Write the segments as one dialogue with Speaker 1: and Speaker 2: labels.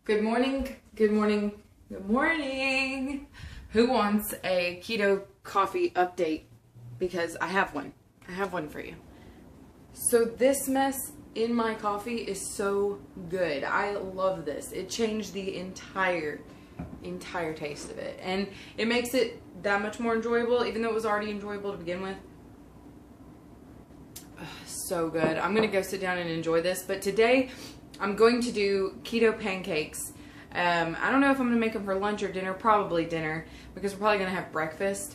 Speaker 1: Good morning, good morning, good morning. Who wants a keto coffee update? Because I have one. I have one for you. So this mess in my coffee is so good. I love this. It changed the entire taste of it. And it makes it that much more enjoyable, even though it was already enjoyable to begin with. So good. I'm going to go sit down and enjoy this. But today, I'm going to do keto pancakes. I don't know if I'm going to make them for lunch or dinner. Probably dinner, because we're probably going to have breakfast.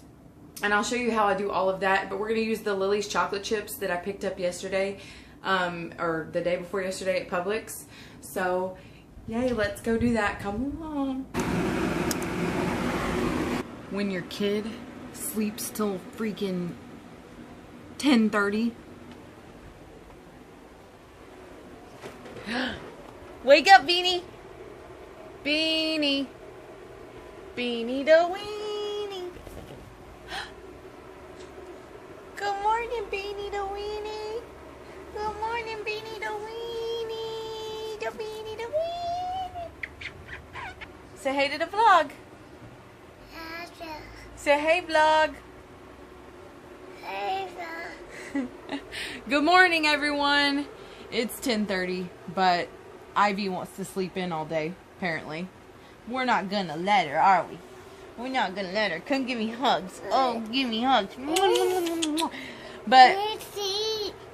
Speaker 1: And I'll show you how I do all of that. But we're going to use the Lily's chocolate chips that I picked up yesterday, or the day before yesterday at Publix. So, yay, let's go do that. Come along. When your kid sleeps till freaking 10:30. Wake up, Beanie. Beanie. Beanie the weenie. Good morning, Beanie the weenie. Good morning, Beanie the weenie. The Beanie the weenie. Say hey to the vlog. Say hey, vlog.
Speaker 2: Hey, vlog.
Speaker 1: Good morning, everyone. It's 10:30, but Ivy wants to sleep in all day, apparently. We're not gonna let her, are we? We're not gonna let her. Come give me hugs. Oh, give me hugs. But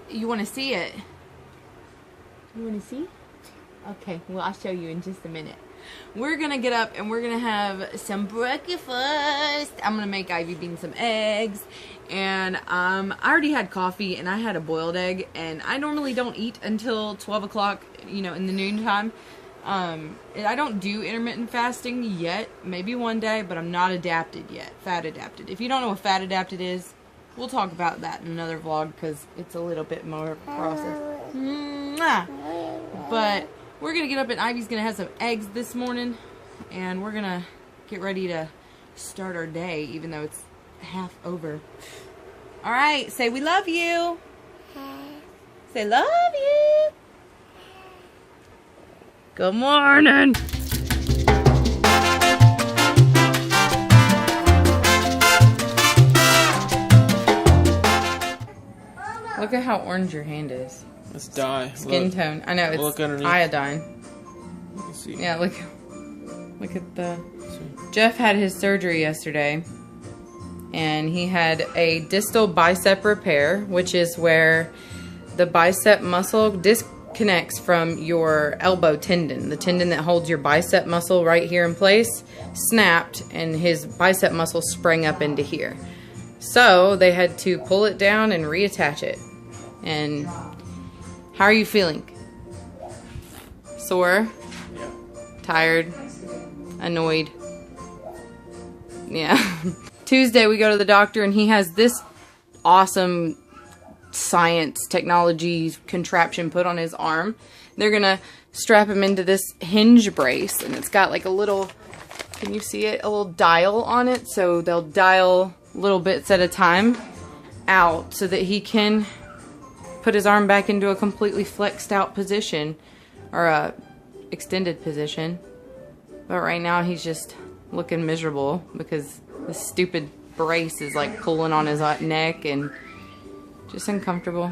Speaker 1: you want to see it? You want to see? Okay, well, I'll show you in just a minute. We're gonna get up and we're gonna have some breakfast. I'm gonna make Ivy Bean some eggs. And I already had coffee and I had a boiled egg, and I normally don't eat until 12 o'clock, you know, in the noontime. I don't do intermittent fasting yet, maybe one day, but I'm not adapted yet, fat adapted. If you don't know what fat adapted is, we'll talk about that in another vlog because it's a little bit more process. But we're going to get up and Ivy's going to have some eggs this morning, and we're going to get ready to start our day, even though it's half over. All right, say we love you. Say love you. Good morning. Look at how orange your hand is.
Speaker 3: It's dye.
Speaker 1: Skin tone. I know, it's
Speaker 3: look underneath.
Speaker 1: iodine.
Speaker 3: Let me see.
Speaker 1: Yeah, look at the... Jeff had his surgery yesterday, and he had a distal bicep repair, which is where the bicep muscle disconnects from your elbow tendon. The tendon that holds your bicep muscle right here in place snapped, and his bicep muscle sprang up into here. So they had to pull it down and reattach it. And how are you feeling? Sore?
Speaker 3: Yeah.
Speaker 1: Tired? Annoyed? Yeah. Tuesday we go to the doctor and he has this awesome science technology contraption put on his arm. They're gonna strap him into this hinge brace, and it's got like a little, can you see it? A little dial on it, so they'll dial little bits at a time out so that he can put his arm back into a completely flexed out position, or a extended position. But right now he's just looking miserable because this stupid brace is like pulling on his neck and just uncomfortable.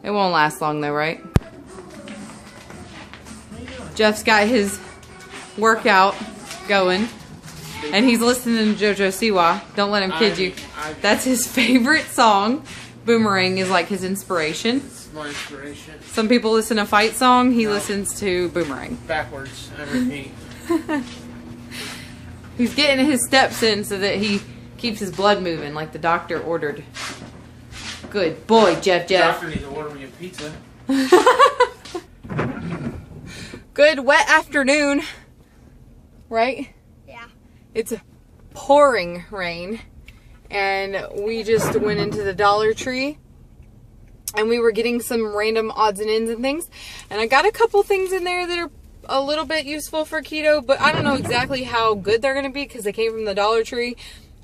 Speaker 1: It won't last long though, right? Jeff's got his workout going, and he's listening to JoJo Siwa. Don't let him kid you. That's his favorite song. Boomerang is like his inspiration.
Speaker 3: It's my inspiration.
Speaker 1: Some people listen to fight song. He listens to Boomerang.
Speaker 3: Backwards. I repeat.
Speaker 1: He's getting his steps in so that he keeps his blood moving like the doctor ordered. Good boy, Jeff.
Speaker 3: Doctor needs to order me a pizza.
Speaker 1: Good wet afternoon. Right?
Speaker 2: Yeah.
Speaker 1: It's pouring rain. And we just went into the Dollar Tree. And we were getting some random odds and ends and things. And I got a couple things in there that are a little bit useful for keto, but I don't know exactly how good they're going to be because they came from the Dollar Tree.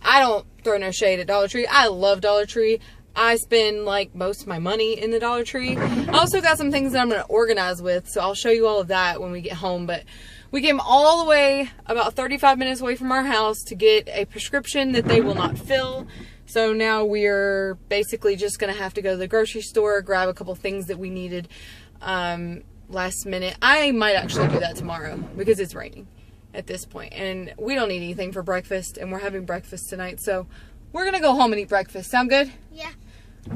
Speaker 1: I don't throw no shade at Dollar Tree. I love Dollar Tree. I spend like most of my money in the Dollar Tree. I also got some things that I'm going to organize with, so I'll show you all of that when we get home. But we came all the way about 35 minutes away from our house to get a prescription that they will not fill. So now we're basically just going to have to go to the grocery store, grab a couple things that we needed last minute. I might actually do that tomorrow because it's raining at this point, and we don't need anything for breakfast, and we're having breakfast tonight, so we're gonna go home and eat breakfast. Sound good?
Speaker 2: Yeah.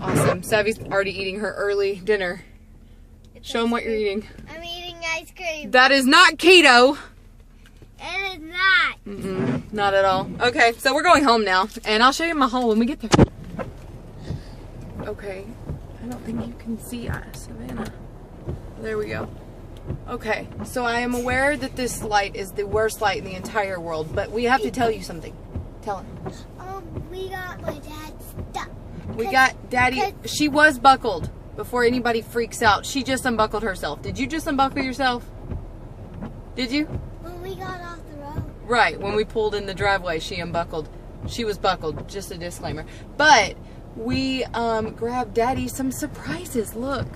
Speaker 1: Awesome. Savvy's already eating her early dinner. Show them what you're eating.
Speaker 2: I'm eating ice cream.
Speaker 1: That is not keto.
Speaker 2: It is not.
Speaker 1: Mm-mm, not at all. Okay, so we're going home now, and I'll show you my home when we get there. Okay, I don't think you can see us, Savannah. There we go. Okay, so I am aware that this light is the worst light in the entire world, but we have to tell you something. Tell him.
Speaker 2: We got my dad's stuff.
Speaker 1: We got Daddy. She was buckled before anybody freaks out. She just unbuckled herself. Did you just unbuckle yourself? Did you?
Speaker 2: When we got off the road.
Speaker 1: Right, when we pulled in the driveway, she unbuckled. She was buckled, just a disclaimer. But we grabbed Daddy some surprises. Look.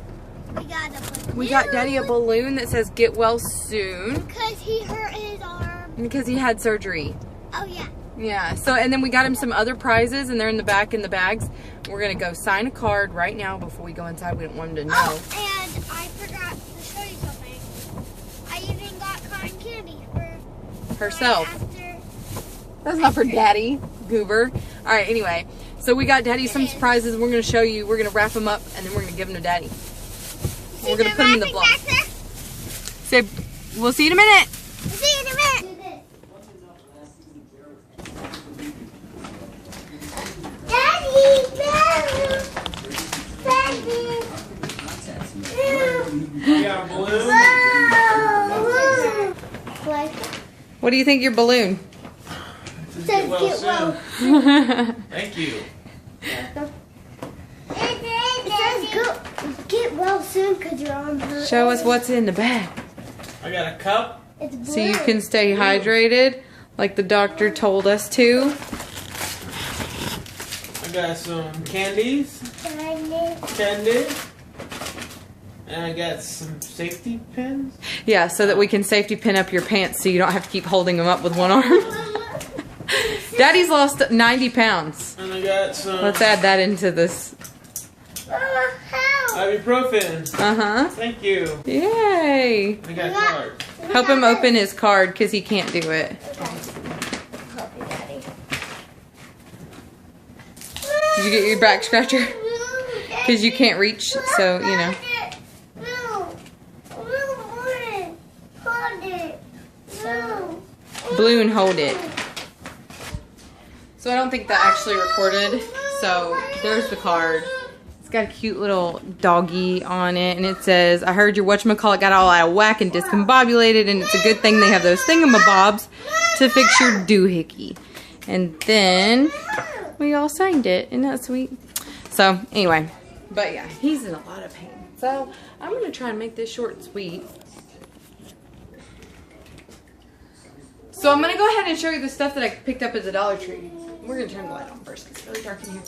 Speaker 1: We got Daddy a balloon that says "Get well soon."
Speaker 2: Because he hurt his arm.
Speaker 1: Because he had surgery.
Speaker 2: Oh yeah.
Speaker 1: Yeah. So and then we got him some other prizes, and they're in the back in the bags. We're gonna go sign a card right now before we go inside. We don't want him to know.
Speaker 2: Oh, and I forgot to show you something. I even got cotton candy for
Speaker 1: herself.
Speaker 2: After.
Speaker 1: That's not for Daddy, goober. All right. Anyway, so we got Daddy some surprises. We're gonna show you. We're gonna wrap them up, and then we're gonna give them to Daddy. We're gonna put them in the vlog. Say, we'll see you in a minute.
Speaker 2: We'll see you in a minute. Daddy, Daddy.
Speaker 3: You got a balloon?
Speaker 2: Whoa.
Speaker 1: What do you think your balloon?
Speaker 3: Says
Speaker 2: Says
Speaker 3: get
Speaker 2: get
Speaker 3: well
Speaker 2: well.
Speaker 3: soon. Thank you.
Speaker 2: It says get well soon because your arm hurts.
Speaker 1: Show us what's in the bag.
Speaker 3: I got a cup.
Speaker 2: It's blue.
Speaker 1: So you can stay hydrated like the doctor told us to.
Speaker 3: I got some candies. Candy. And I got some safety pins.
Speaker 1: Yeah, so that we can safety pin up your pants so you don't have to keep holding them up with one arm. Daddy's lost 90 pounds.
Speaker 3: And I got some
Speaker 1: Let's add that into this.
Speaker 3: ibuprofen.
Speaker 1: Uh-huh.
Speaker 3: Thank you.
Speaker 1: Yay.
Speaker 3: I got cards.
Speaker 1: Help him open his card because he can't do it. Did you get your back scratcher? Because you can't reach, so, you know. Blue and hold it. So I don't think that actually recorded. So there's the card. It's got a cute little doggy on it, and it says, "I heard your whatchamacallit got all out of whack and discombobulated, and it's a good thing they have those thingamabobs to fix your doohickey." And then we all signed it. Isn't that sweet? So anyway, but yeah, he's in a lot of pain. So I'm gonna try and make this short and sweet. So I'm gonna go ahead and show you the stuff that I picked up at the Dollar Tree. We're gonna turn the light on first. It's really dark in here.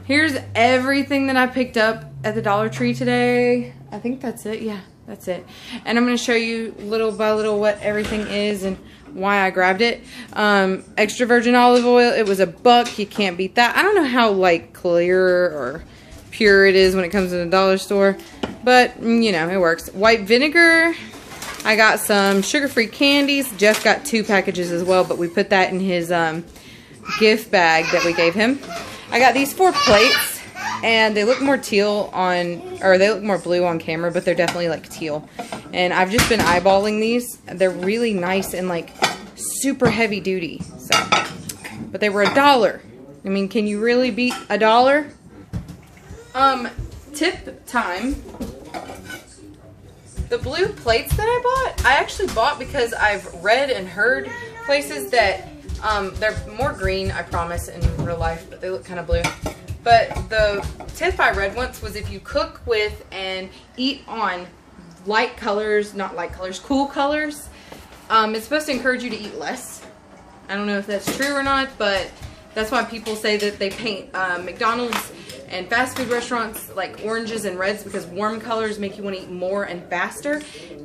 Speaker 1: Here's everything that I picked up at the Dollar Tree today. I think that's it. Yeah, that's it. And I'm gonna show you little by little what everything is and why I grabbed it. Extra virgin olive oil. It was $1. You can't beat that. I don't know how like clear or pure it is when it comes to the dollar store, but you know, it works. White vinegar. I got some sugar-free candies. Jeff got 2 packages as well, but we put that in his gift bag that we gave him. I got these 4 plates, and they look more teal on, or they look more blue on camera, but they're definitely like teal. And I've just been eyeballing these. They're really nice and like super heavy duty. So, but they were $1. I mean, can you really beat $1? Tip time. The blue plates that I bought, I actually bought because I've read and heard places that they're more green, I promise, in real life, but they look kind of blue. But the tip I read once was if you cook with and eat on light colors, not light colors, cool colors, it's supposed to encourage you to eat less. I don't know if that's true or not, but that's why people say that they paint McDonald's and fast food restaurants like oranges and reds because warm colors make you want to eat more and faster.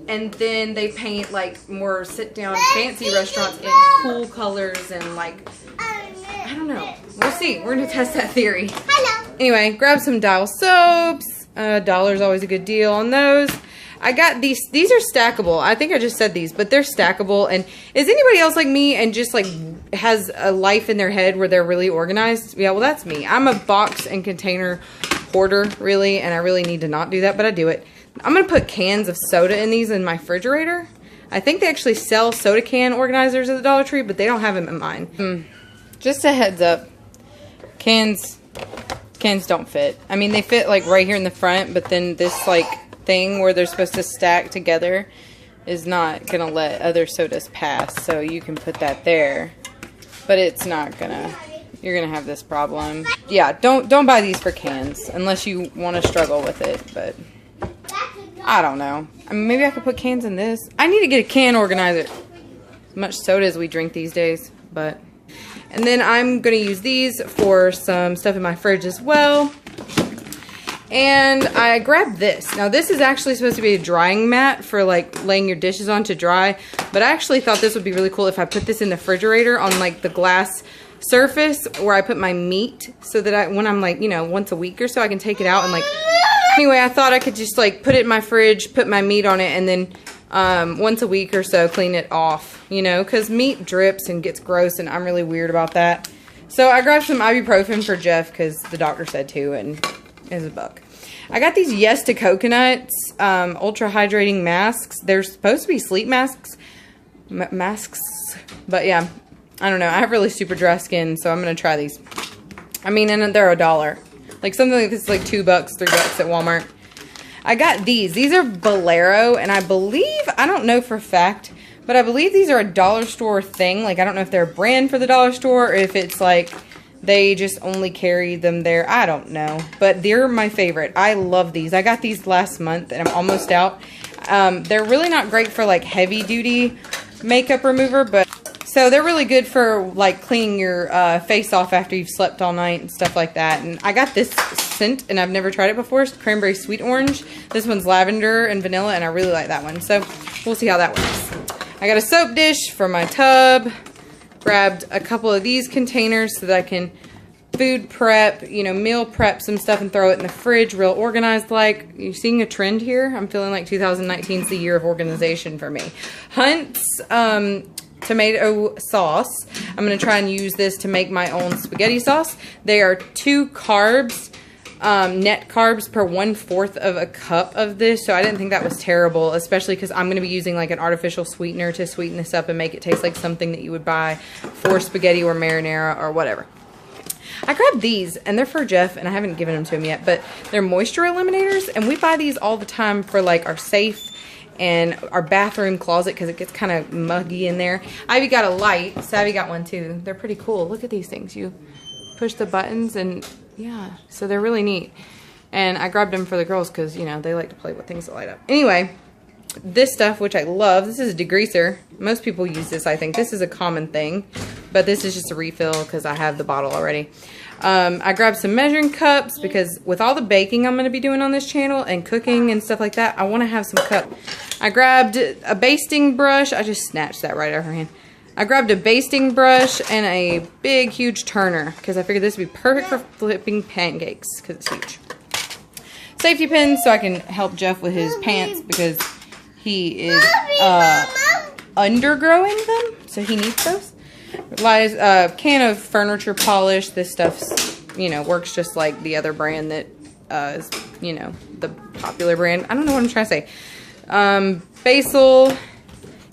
Speaker 1: And then they paint like more sit down fancy restaurants in cool colors and like, I don't know. We'll see. We're going to test that theory.
Speaker 2: Hello.
Speaker 1: Anyway, grab some Dial soaps. $1's always a good deal on those. I got these are stackable. I think I just said these, but they're stackable. And is anybody else like me and just like has a life in their head where they're really organized? Yeah, well, that's me. I'm a box and container hoarder, really, and I really need to not do that, but I do it. I'm going to put cans of soda in these in my refrigerator. I think they actually sell soda can organizers at the Dollar Tree, but they don't have them in mine. Just a heads up. Cans don't fit. I mean, they fit like right here in the front, but then this like thing where they're supposed to stack together is not gonna let other sodas pass, so you can put that there, but it's not gonna, you're gonna have this problem. Yeah, don't buy these for cans unless you want to struggle with it, but I don't know. I mean, maybe I could put cans in this. I need to get a can organizer. As much soda as we drink these days, but. And then I'm gonna use these for some stuff in my fridge as well. And I grabbed this. Now this is actually supposed to be a drying mat for like laying your dishes on to dry, but I actually thought this would be really cool if I put this in the refrigerator on like the glass surface where I put my meat, so that when I'm like, you know, once a week or so, I can take it out and like, anyway, I thought I could just like put it in my fridge, put my meat on it, and then once a week or so clean it off, you know, because meat drips and gets gross and I'm really weird about that. So I grabbed some ibuprofen for Jeff because the doctor said to, and is a buck. I got these Yes to Coconuts ultra hydrating masks. They're supposed to be sleep masks, but yeah, I don't know. I have really super dry skin, so I'm gonna try these. I mean, and they're $1. Like something like this is like $2, $3 at Walmart. I got these. These are Bolero, and I believe, I don't know for a fact, but I believe these are a dollar store thing. Like I don't know if they're a brand for the dollar store or if it's like they just only carry them there. I don't know. But they're my favorite. I love these. I got these last month and I'm almost out. They're really not great for like heavy duty makeup remover, but so they're really good for like cleaning your face off after you've slept all night and stuff like that. And I got this scent and I've never tried it before. It's cranberry sweet orange. This one's lavender and vanilla and I really like that one. So we'll see how that works. I got a soap dish for my tub. Grabbed a couple of these containers so that I can food prep, you know, meal prep some stuff and throw it in the fridge real organized like. You seeing a trend here? I'm feeling like 2019 is the year of organization for me. Hunt's tomato sauce. I'm going to try and use this to make my own spaghetti sauce. They are 2 carbs, net carbs per 1/4 of a cup of this, so I didn't think that was terrible, especially because I'm going to be using like an artificial sweetener to sweeten this up and make it taste like something that you would buy for spaghetti or marinara or whatever. I grabbed these, and they're for Jeff, and I haven't given them to him yet, but they're moisture eliminators, and we buy these all the time for like our safe and our bathroom closet because it gets kind of muggy in there. Ivy got a light. Savvy got one too. They're pretty cool. Look at these things. You push the buttons and yeah, so they're really neat. And I grabbed them for the girls because, you know, they like to play with things that light up. Anyway, this stuff, which I love, this is a degreaser. Most people use this, I think. This is a common thing, but this is just a refill because I have the bottle already. I grabbed some measuring cups because with all the baking I'm going to be doing on this channel and cooking and stuff like that, I want to have some cup. I grabbed a basting brush. I just snatched that right out of her hand. I grabbed a basting brush and a big, huge turner because I figured this would be perfect for flipping pancakes because it's huge. Safety pins so I can help Jeff with his pants because he is undergrowing them, so he needs those. Lies can of furniture polish. This stuff's, you know, works just like the other brand that is, you know, the popular brand. I don't know what I'm trying to say. Basil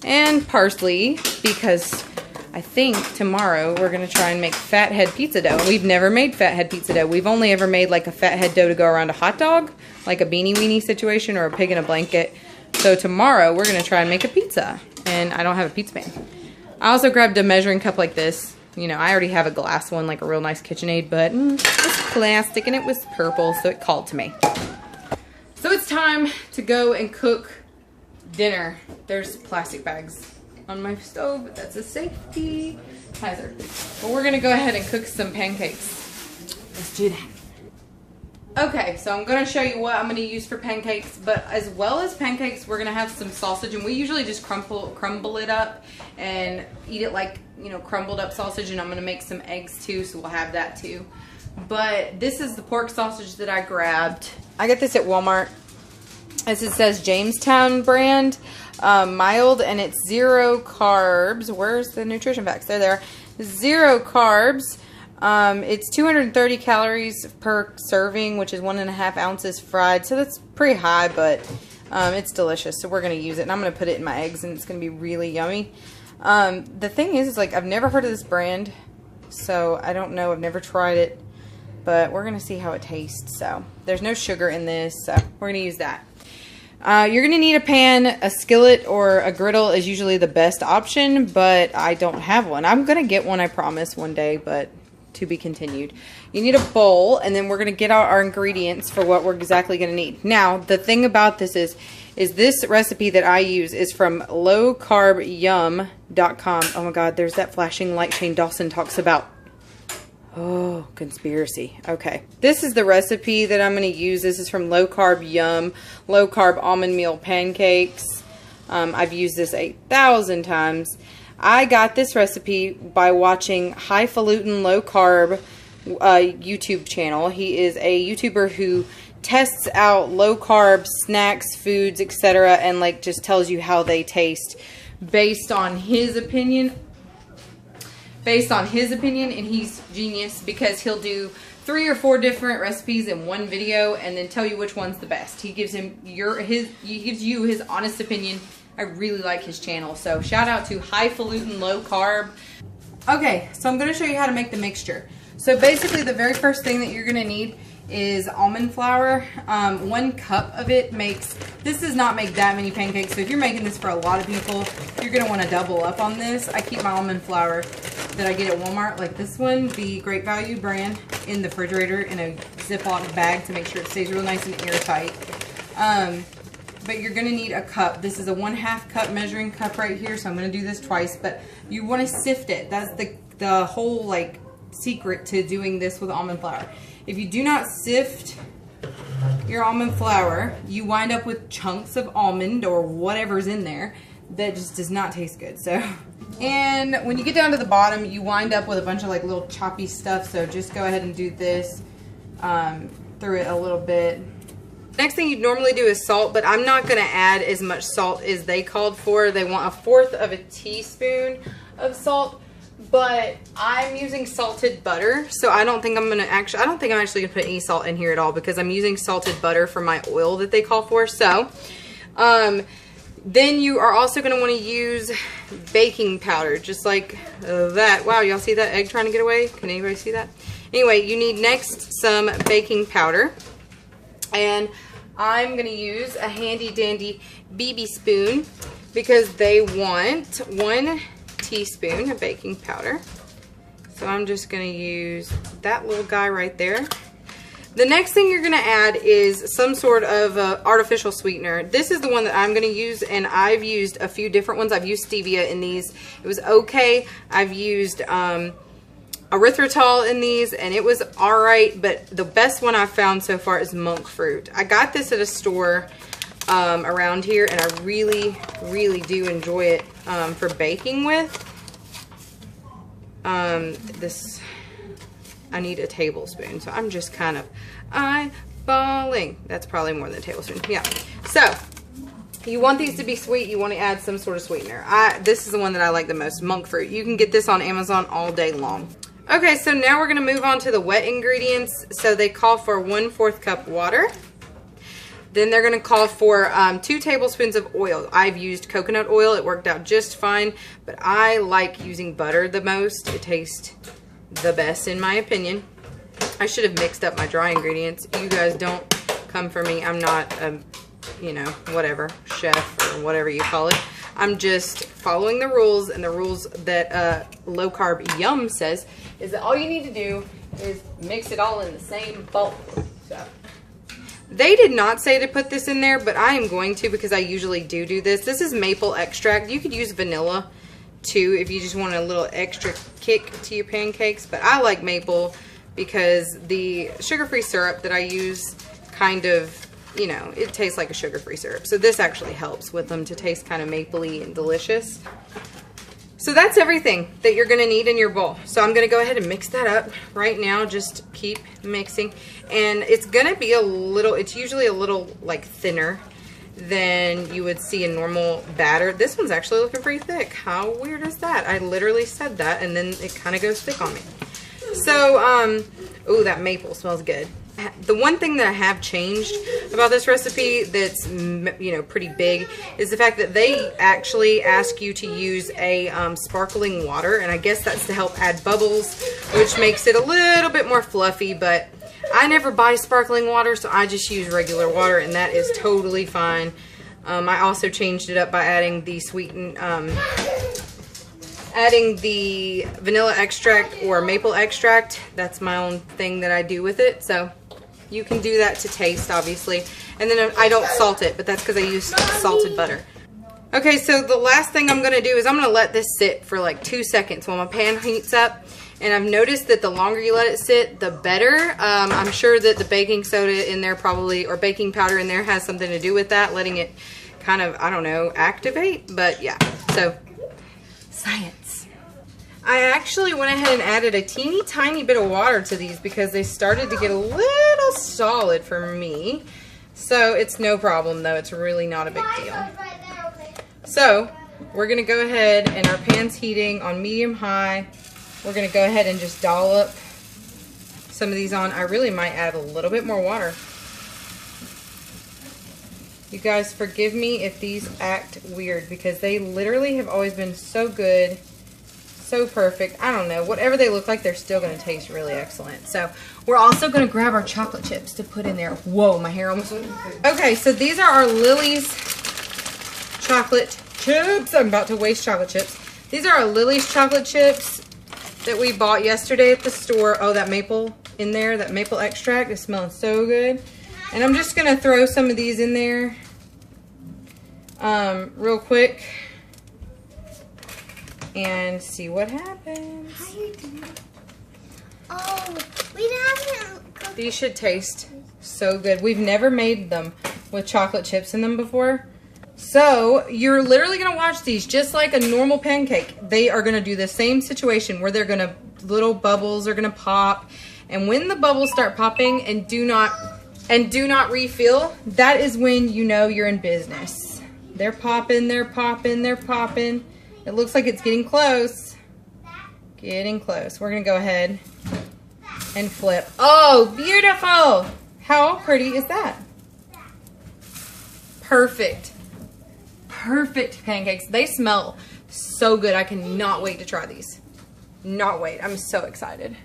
Speaker 1: and parsley because I think tomorrow we're going to try and make fathead pizza dough. We've never made fathead pizza dough. We've only ever made like a fathead dough to go around a hot dog, like a beanie weenie situation or a pig in a blanket. So tomorrow we're going to try and make a pizza, and I don't have a pizza pan. I also grabbed a measuring cup like this. You know, I already have a glass one, like a real nice KitchenAid, but it's plastic and it was purple, so it called to me. So it's time to go and cook dinner. There's plastic bags on my stove, but that's a safety hazard. But we're gonna go ahead and cook some pancakes. Let's do that. Okay, so I'm going to show you what I'm going to use for pancakes, but as well as pancakes, we're going to have some sausage, and we usually just crumble it up and eat it like, you know, crumbled up sausage, and I'm going to make some eggs too, so we'll have that too. But this is the pork sausage that I grabbed. I got this at Walmart. As it says, Jamestown brand, mild, and it's 0 carbs. Where's the nutrition facts? There they are. 0 carbs. It's 230 calories per serving, which is 1.5 ounces fried. So that's pretty high, but it's delicious. So we're going to use it, and I'm going to put it in my eggs, and it's going to be really yummy. The thing is like, I've never heard of this brand, so I don't know. I've never tried it, but we're going to see how it tastes. So there's no sugar in this, so we're going to use that. You're going to need a pan. A skillet or a griddle is usually the best option, but I don't have one. I'm going to get one, I promise, one day, but to be continued. You need a bowl, and then we're going to get out our ingredients for what we're exactly going to need. Now, the thing about this is this recipe that I use is from lowcarbyum.com. Oh my God, there's that flashing light Shane Dawson talks about. Oh, conspiracy. Okay. This is the recipe that I'm going to use. This is from Low Carb Yum, low carb almond meal pancakes. I've used this 8,000 times. I got this recipe by watching Highfalutin Low Carb YouTube channel. He is a YouTuber who tests out low carb snacks, foods, etc., and like just tells you how they taste based on his opinion. And he's genius because he'll do 3 or 4 different recipes in one video and then tell you which one's the best. He gives you his honest opinion. I really like his channel. So shout out to Highfalutin Low Carb. Okay, so I'm going to show you how to make the mixture. So basically the very first thing that you're going to need is almond flour. 1 cup of it makes, this does not make that many pancakes. So if you're making this for a lot of people, you're going to want to double up on this. I keep my almond flour that I get at Walmart, like this one, the Great Value brand, in the refrigerator in a Ziploc bag to make sure it stays real nice and airtight. But you're going to need a cup. This is a 1/2 cup measuring cup right here, so I'm going to do this twice. But you want to sift it. That's the whole like secret to doing this with almond flour. If you do not sift your almond flour, you wind up with chunks of almond or whatever's in there that just does not taste good. So, and when you get down to the bottom, you wind up with a bunch of like little choppy stuff. So just go ahead and do this through it a little bit. Next thing you'd normally do is salt, but I'm not going to add as much salt as they called for. They want 1/4 of a teaspoon of salt, but I'm using salted butter, so I don't think I'm actually going to put any salt in here at all because I'm using salted butter for my oil that they call for. So, then you are also going to want to use baking powder, just like that. Wow, y'all see that egg trying to get away? Can anybody see that? Anyway, you need next some baking powder. And I'm going to use a handy dandy BB spoon because they want 1 teaspoon of baking powder. So I'm just going to use that little guy right there. The next thing you're going to add is some sort of artificial sweetener. This is the one that I'm going to use, and I've used a few different ones. I've used stevia in these. It was okay. I've used erythritol in these, and it was alright, but the best one I've found so far is monk fruit. I got this at a store around here, and I really, really do enjoy it for baking with. I need a tablespoon, so I'm just kind of eyeballing. That's probably more than a tablespoon. Yeah. So you want these to be sweet. You want to add some sort of sweetener. This is the one that I like the most, monk fruit. You can get this on Amazon all day long. Okay, so now we're going to move on to the wet ingredients. So they call for 1/4 cup water. Then they're going to call for 2 tablespoons of oil. I've used coconut oil. It worked out just fine, but I like using butter the most. It tastes the best in my opinion. I should have mixed up my dry ingredients. You guys don't come for me. I'm not a, you know, whatever, chef or whatever you call it. I'm just following the rules, and the rules that Low Carb Yum says is that all you need to do is mix it all in the same bowl. So they did not say to put this in there, but I am going to because I usually do this. This is maple extract. You could use vanilla too if you just want a little extra kick to your pancakes, but I like maple
Speaker 4: because the sugar-free syrup that I use kind of, you know, it tastes like a sugar-free syrup. So this actually helps with them to taste kind of mapley and delicious. So that's everything that you're gonna need in your bowl. So I'm gonna go ahead and mix that up right now. Just keep mixing. And it's gonna be a little, it's usually a little like thinner than you would see in normal batter. This one's actually looking pretty thick. How weird is that? I literally said that and then it kind of goes thick on me. So, ooh, that maple smells good. The one thing that I have changed about this recipe that's, you know, pretty big is the fact that they actually ask you to use a sparkling water, and I guess that's to help add bubbles, which makes it a little bit more fluffy, but I never buy sparkling water, so I just use regular water, and that is totally fine. I also changed it up by adding the sweetened, adding the vanilla extract or maple extract. That's my own thing that I do with it, so you can do that to taste, obviously. And then I don't salt it, but that's because I use salted butter. Okay, so the last thing I'm gonna do is I'm gonna let this sit for like 2 seconds while my pan heats up. And I've noticed that the longer you let it sit, the better. I'm sure that the baking soda in there probably, or baking powder in there has something to do with that, letting it kind of, I don't know, activate. But yeah, so science. I actually went ahead and added a teeny tiny bit of water to these because they started to get a little solid for me. So it's no problem though, it's really not a big deal. So we're gonna go ahead, and our pan's heating on medium high. We're gonna go ahead and just dollop some of these on. I really might add a little bit more water. You guys forgive me if these act weird because they literally have always been so good, so perfect. I don't know, whatever they look like, they're still gonna taste really excellent. So we're also gonna grab our chocolate chips to put in there. Whoa, my hair almost went. Okay, so these are our Lily's chocolate chips. I'm about to waste chocolate chips. These are our Lily's chocolate chips that we bought yesterday at the store. Oh, that maple in there, that maple extract is smelling so good. And I'm just gonna throw some of these in there real quick and see what happens.
Speaker 2: Oh, we haven't cooked.
Speaker 4: These should taste so good. We've never made them with chocolate chips in them before. So you're literally gonna watch these just like a normal pancake. They are gonna do the same situation where they're gonna, little bubbles are gonna pop. And when the bubbles start popping and do not refill, that is when you know you're in business. They're popping, they're popping, they're popping. It looks like it's getting close. Getting close. We're gonna go ahead and flip. Oh, beautiful! How pretty is that? Perfect. Perfect pancakes. They smell so good. I cannot wait to try these. Not wait. I'm so excited.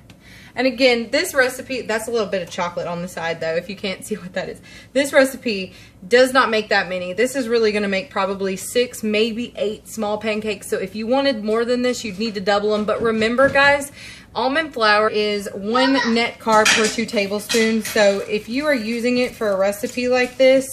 Speaker 4: And again, this recipe, that's a little bit of chocolate on the side though, if you can't see what that is. This recipe does not make that many. This is really gonna make probably 6, maybe 8 small pancakes. So if you wanted more than this, you'd need to double them. But remember guys, almond flour is 1 net carb per 2 tablespoons. So if you are using it for a recipe like this,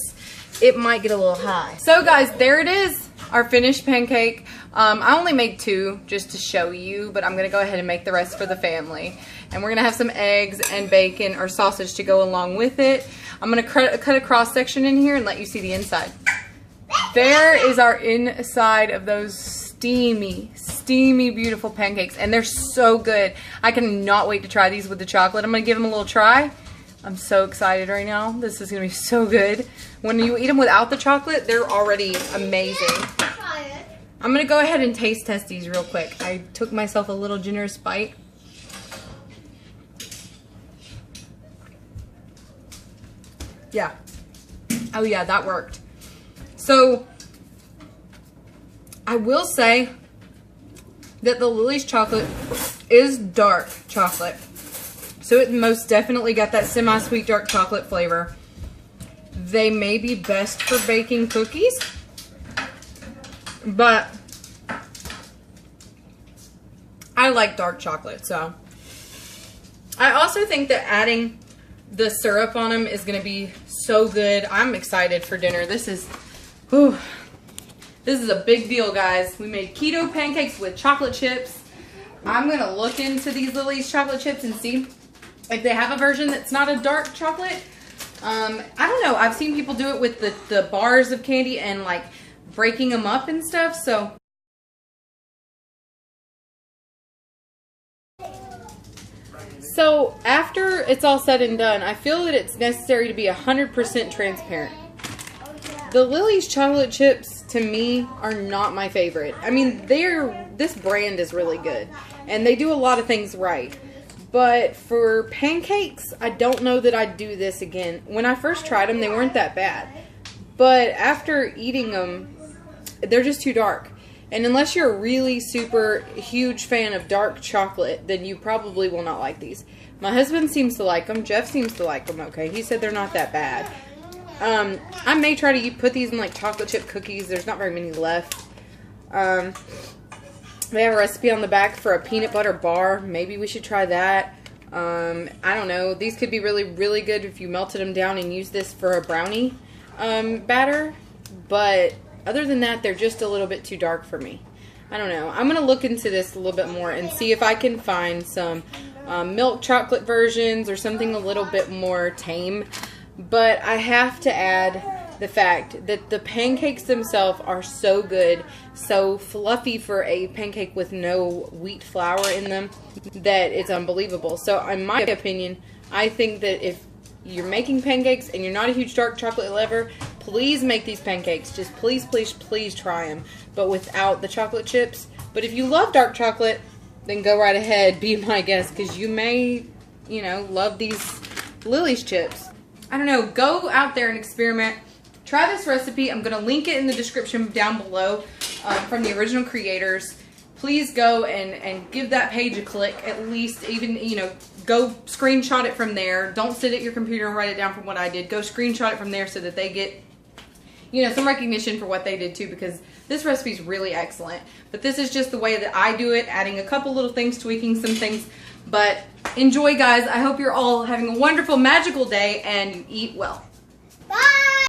Speaker 4: it might get a little high. So guys, there it is, our finished pancake. I only made 2 just to show you, but I'm gonna go ahead and make the rest for the family. And we're gonna have some eggs and bacon or sausage to go along with it. I'm gonna cut a cross section in here and let you see the inside. There is our inside of those steamy, beautiful pancakes. And they're so good. I cannot wait to try these with the chocolate. I'm gonna give them a little try. I'm so excited right now. This is gonna be so good. When you eat them without the chocolate, they're already amazing. I'm gonna go ahead and taste test these real quick. I took myself a little generous bite. Yeah. Oh yeah, that worked. So, I will say that the Lily's chocolate is dark chocolate. So it most definitely got that semi-sweet dark chocolate flavor. They may be best for baking cookies, but I like dark chocolate, so. I also think that adding the syrup on them is gonna be so good. I'm excited for dinner. This is a big deal, guys. We made keto pancakes with chocolate chips. I'm gonna look into these Lily's chocolate chips and see if they have a version that's not a dark chocolate. I don't know. I've seen people do it with the bars of candy and like breaking them up and stuff. So after it's all said and done, I feel that it's necessary to be 100% transparent. The Lily's chocolate chips, to me, are not my favorite. I mean, this brand is really good, and they do a lot of things right. But for pancakes, I don't know that I'd do this again. When I first tried them, they weren't that bad. But after eating them, they're just too dark. And unless you're a really super huge fan of dark chocolate, then you probably will not like these. My husband seems to like them. Jeff seems to like them okay. He said they're not that bad. I may try to put these in like chocolate chip cookies. There's not very many left. They have a recipe on the back for a peanut butter bar. Maybe we should try that. I don't know. These could be really, really good if you melted them down and used this for a brownie batter. But other than that, they're just a little bit too dark for me. I don't know. I'm going to look into this a little bit more and see if I can find some milk chocolate versions or something a little bit more tame. But I have to add the fact that the pancakes themselves are so good, so fluffy for a pancake with no wheat flour in them, that it's unbelievable. So in my opinion, I think that if you're making pancakes and you're not a huge dark chocolate lover, please make these pancakes. Just please, please, please try them, but without the chocolate chips. But if you love dark chocolate, then go right ahead, be my guest, because you may, you know, love these Lily's chips. I don't know, go out there and experiment. Try this recipe. I'm going to link it in the description down below from the original creators. Please go and give that page a click, at least. Even, you know, go screenshot it from there. Don't sit at your computer and write it down from what I did. Go screenshot it from there so that they get, you know, some recognition for what they did too, because this recipe is really excellent. But this is just the way that I do it, adding a couple little things, tweaking some things. But enjoy, guys. I hope you're all having a wonderful, magical day, and you eat well.
Speaker 2: Bye!